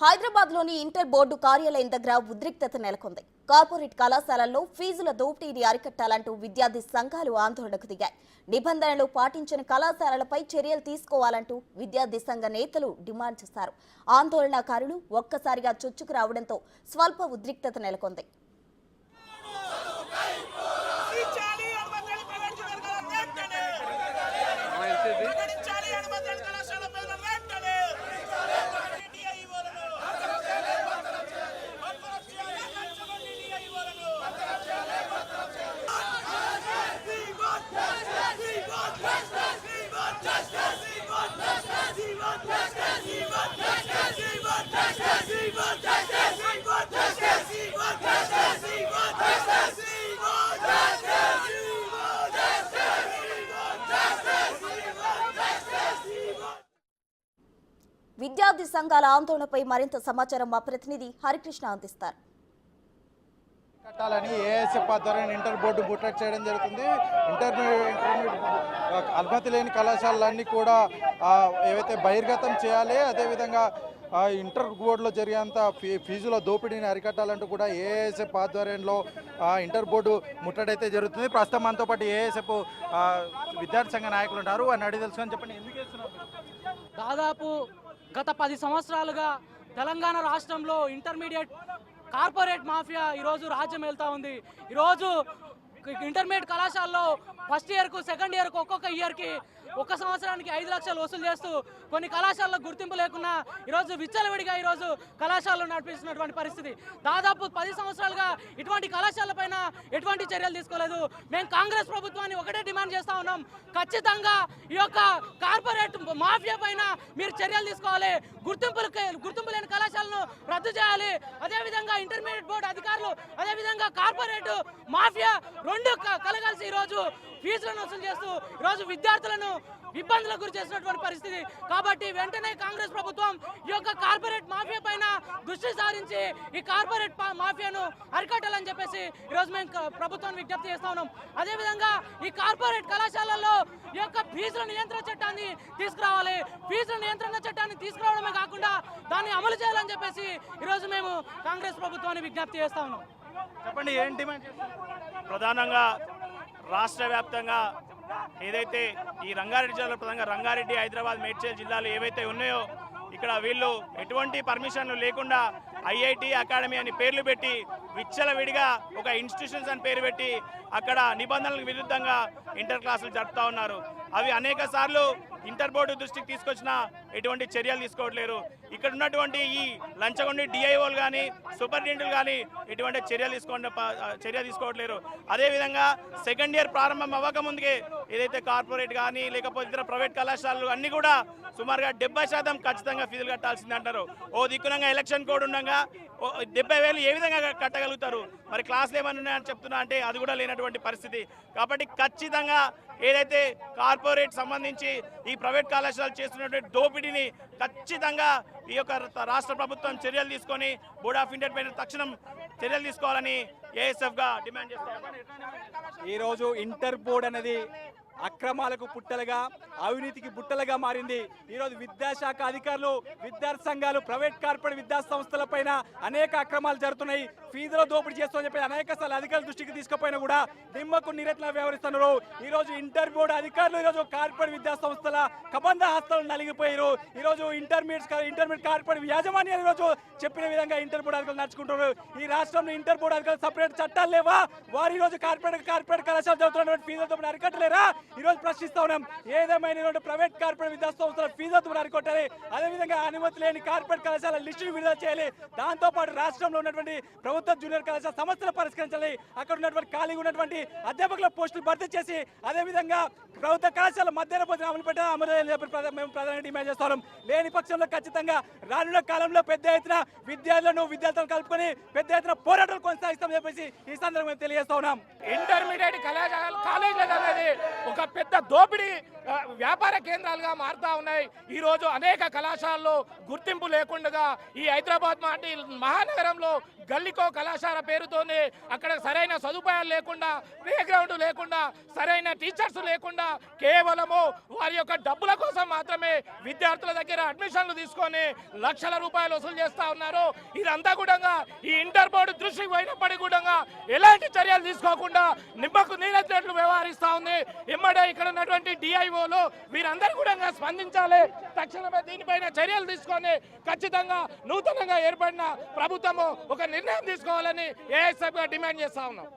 హైదరాబాద్లోని inter board కార్యాలయం దగ్గర ఉద్రిక్తత నెలకొంది. కార్పొరేట్ కళాశాలల్లో ఫీజుల దోపిడీని అరికట్టాలంటూ విద్యార్థి సంఘాలు ఆందోళనకు దిగాయి. నిబంధనలు పాటించిన కళాశాలలపై చర్యలు తీసుకోవాలంటూ విద్యార్థి సంఘ నేతలు డిమాండ్ చేశారు. ఆందోళనకారులు ఒక్కసారిగా చొచ్చుకు రావడంతో స్వల్ప ఉద్రిక్తత నెలకొంది. విద్యార్థి సంఘాల ఆందోళనపై మరింత సమాచారం మా ప్రతినిధి హరికృష్ణ అందిస్తారు. కట్టాలని ఏఎస్ఎఫ్ ఆధ్వర్యంలో ఇంటర్ బోర్డు ముట్టడి చేయడం జరుగుతుంది. ఇంటర్మీడియట్ అనుమతి లేని కళాశాలలన్నీ కూడా ఏవైతే బహిర్గతం చేయాలి, అదేవిధంగా ఇంటర్ బోర్డులో జరిగేంత ఫీజుల దోపిడీని అరికట్టాలంటూ కూడా ఏఎస్ఎఫ్ ఆధ్వర్యంలో ఇంటర్ బోర్డు ముట్టడి అయితే జరుగుతుంది. ప్రస్తుతం మనతో పాటు ఏఎస్ఎఫ్ విద్యార్థి సంఘ నాయకులు ఉంటారు. వారిని అడిగి తెలుసుకొని చెప్పండి, ఎందుకు చేస్తున్నారు? దాదాపు గత 10 సంవత్సరాలుగా తెలంగాణ రాష్ట్రంలో ఇంటర్మీడియట్ కార్పొరేట్ మాఫియా ఈరోజు రాజ్యం వెళ్తూ ఉంది. ఈరోజు ఇంటర్మీడియట్ కళాశాలలో ఫస్ట్ ఇయర్కు సెకండ్ ఇయర్కు ఒక్కొక్క ఇయర్కి ఒక సంవత్సరానికి 5 లక్షలు వసూలు చేస్తూ కొన్ని కళాశాలలో గుర్తింపు లేకున్నా ఈరోజు విచ్చలవిడిగా ఈరోజు కళాశాలలో నడిపిస్తున్నటువంటి పరిస్థితి. దాదాపు 10 సంవత్సరాలుగా ఇటువంటి కళాశాలపైన ఎటువంటి చర్యలు తీసుకోలేదు. మేము కాంగ్రెస్ ప్రభుత్వాన్ని ఒకటే డిమాండ్ చేస్తూ ఉన్నాం, ఖచ్చితంగా ఈ యొక్క కార్పొరేట్ మాఫియా పైన మీరు చర్యలు తీసుకోవాలి. గుర్తింపు లేని కళాశాలను రద్దు చేయాలి. అదేవిధంగా ఇంటర్మీడియట్ బోర్డు అధికారులు, అదేవిధంగా కార్పొరేట్ మాఫియా రెండు కలగలిసి ఈరోజు ఫీజులను వసూలు చేస్తూ ఈరోజు విద్యార్థులను ఇబ్బందులకు గురి చేసినటువంటి పరిస్థితి. కాబట్టి వెంటనే కాంగ్రెస్ ప్రభుత్వం ఈ యొక్క కార్పొరేట్ మాఫియా పైన దృష్టి సారించి ఈ కార్పొరేట్ మాఫియాను అరికట్టాలని చెప్పేసి ఈరోజు మేము ప్రభుత్వాన్ని విజ్ఞప్తి చేస్తా ఉన్నాం. అదేవిధంగా ఈ కార్పొరేట్ కళాశాలల్లో ఈ యొక్క ఫీజుల నియంత్రణ చట్టాన్ని తీసుకురావాలి. ఫీజుల నియంత్రణ చట్టాన్ని తీసుకురావడమే కాకుండా దాన్ని అమలు చేయాలని చెప్పేసి ఈరోజు మేము కాంగ్రెస్ ప్రభుత్వాన్ని విజ్ఞప్తి చేస్తా ఉన్నాం. చెప్పండి, ఏం డిమాండ్ చేస్తారు? ప్రధానంగా రాష్ట్ర వ్యాప్తంగా ఏదైతే ఈ రంగారెడ్డి జిల్లాలో ప్రధానంగా రంగారెడ్డి, హైదరాబాద్, మేడ్చల్ జిల్లాలు ఏవైతే ఉన్నాయో ఇక్కడ వీళ్ళు ఎటువంటి పర్మిషన్లు లేకుండా ఐఐటి అకాడమీ అని పేర్లు పెట్టి విచ్చలవిడిగా ఒక ఇన్స్టిట్యూషన్స్ అని పేరు పెట్టి అక్కడ నిబంధనలకు విరుద్ధంగా ఇంటర్ క్లాసులు జరుపుతూ ఉన్నారు. అవి అనేక సార్లు ఇంటర్ బోర్డు దృష్టికి తీసుకొచ్చిన ఎటువంటి చర్యలు తీసుకోవట్లేరు. ఇక్కడ ఉన్నటువంటి ఈ లంచగొండి డిఐఓలు కానీ సూపరింటెండెంట్లు కానీ ఎటువంటి చర్య తీసుకోవట్లేరు. అదేవిధంగా సెకండ్ ఇయర్ ప్రారంభం అవ్వక ముందుకే ఏదైతే కార్పొరేట్ కానీ లేకపోతే ఇతర ప్రైవేట్ కళాశాలలు అన్నీ కూడా సుమారుగా 70% ఖచ్చితంగా ఫీజులు కట్టాల్సింది అంటారు. ఓ దిక్కునంగా ఎలక్షన్ కోడ్ ఉండగా 70,000 ఏ విధంగా కట్టగలుగుతారు? మరి క్లాసులు ఏమైనా ఉన్నాయని చెప్తున్నా అంటే అది కూడా లేనటువంటి పరిస్థితి. కాబట్టి ఖచ్చితంగా ఏదైతే కార్పొరేట్ సంబంధించి ఈ ప్రైవేట్ కళాశాలలు చేస్తున్నటువంటి దోపిడీని ఖచ్చితంగా ఈ యొక్క రాష్ట్ర ప్రభుత్వం చర్యలు తీసుకొని బోర్డ్ ఆఫ్ ఇంటర్ పైన తక్షణం చర్యలు తీసుకోవాలని ఏఎస్ఎఫ్గా డిమాండ్ చేస్తారు. ఈరోజు ఇంటర్ బోర్డ్ అనేది అక్రమాలకు పుట్టలుగా, అవినీతికి బుట్టలుగా మారింది. ఈరోజు విద్యాశాఖ అధికారులు, విద్యార్థి సంఘాలు, ప్రైవేట్ కార్పొరేట్ విద్యా సంస్థల పైన అనేక అక్రమాలు జరుగుతున్నాయి. ఫీజులో దోపిడీ చేస్తామని చెప్పి అనేక సార్లు అధికారుల దృష్టికి తీసుకుపోయినా కూడా నిమ్మకు నీరెట్లా వ్యవహరిస్తున్నారు. ఈరోజు ఇంటర్ బోర్డు అధికారులు ఈరోజు కార్పొరేట్ విద్యా సంస్థల కబంధ హస్తాలు నలిగిపోయారు. ఈరోజు ఇంటర్మీడియట్ కార్పొరేట్ యాజమాన్యాలు ఈరోజు చెప్పిన విధంగా ఇంటర్ బోర్డు అధికారులు నడుచుకుంటున్నారు. ఈ రాష్ట్రంలో ఇంటర్ బోర్డు అధికారులు సపరేట్ చట్టాలు లేవా? వారు ఈరోజు కార్పొరేట్ కళాశాల చదువుతున్నటువంటి ఫీజులతో అరికట్టలేరా? ఈరోజు ప్రశ్నిస్తా ఉన్నాం. ఏదేమైనా ప్రైవేట్ కార్పొరేట్ విద్యా సంస్థల ఫీజులతో అరికొట్టాలి. అదేవిధంగా అనుమతి లేని కార్పొరేట్ కళాశాల లిస్టును విడుదల చేయాలి. దాంతోపాటు రాష్ట్రంలో ఉన్నటువంటి ప్రభుత్వ జూనియర్ కళాశాల సమస్యలు పరిష్కరించాలి. అక్కడ ఉన్నటువంటి ఖాళీగా ఉన్నటువంటి అధ్యాపకుల పోస్టులు భర్తీ చేసి అదేవిధంగా ప్రభుత్వ కళాశాల మధ్యాహ్న భోజనం అమలు పెట్టాలి. అమలు చేయాలని మేము ప్రధానంగా డిమాండ్ చేస్తాం. లేని పక్షంలో ఖచ్చితంగా రానున్న కాలంలో పెద్ద ఎత్తున విద్యార్థులను కలుపుకొని పెద్ద ఎత్తున పోరాటాలు కొనసాగిస్తామని చెప్పేసి ఈ సందర్భంగా తెలియజేస్తా ఉన్నాం. ఇంటర్మీడియట్ కాలేజీలు అనేది ఒక పెద్ద దోపిడీ వ్యాపార కేంద్రాలుగా మారుతా ఉన్నాయి. ఈరోజు అనేక కళాశాలలు గుర్తింపు లేకుండా ఈ హైదరాబాద్ మహానగరంలో గల్లీకో కళాశాల పేరుతోనే అక్కడ సరైన సదుపాయాలు లేకుండా, ప్లే గ్రౌండ్ లేకుండా, సరైన టీచర్స్ లేకుండా కేవలము వారి యొక్క డబ్బుల కోసం మాత్రమే విద్యార్థుల దగ్గర అడ్మిషన్లు తీసుకొని లక్షల రూపాయలు వసూలు చేస్తా ఉన్నారు. ఇదంతా కూడా ఈ ఇంటర్ బోర్డు దృష్టికి పోయినప్పటికీ కూడా ఎలాంటి చర్యలు తీసుకోకుండా నిమ్మకు నీరెత్తినట్లు వ్యవహరిస్తా ఉంది. ఎమ్మడే ఇక్కడ ఉన్నటువంటి డిఐఓలు వీరందరూ కూడా స్పందించాలి. తక్షణమే దీనిపైన చర్యలు తీసుకొని ఖచ్చితంగా నూతనంగా ఏర్పడిన ప్రభుత్వము ఒక నిర్ణయం తీసుకోవాలని ఏఎస్ఎఫ్గా డిమాండ్ చేస్తా ఉన్నాం.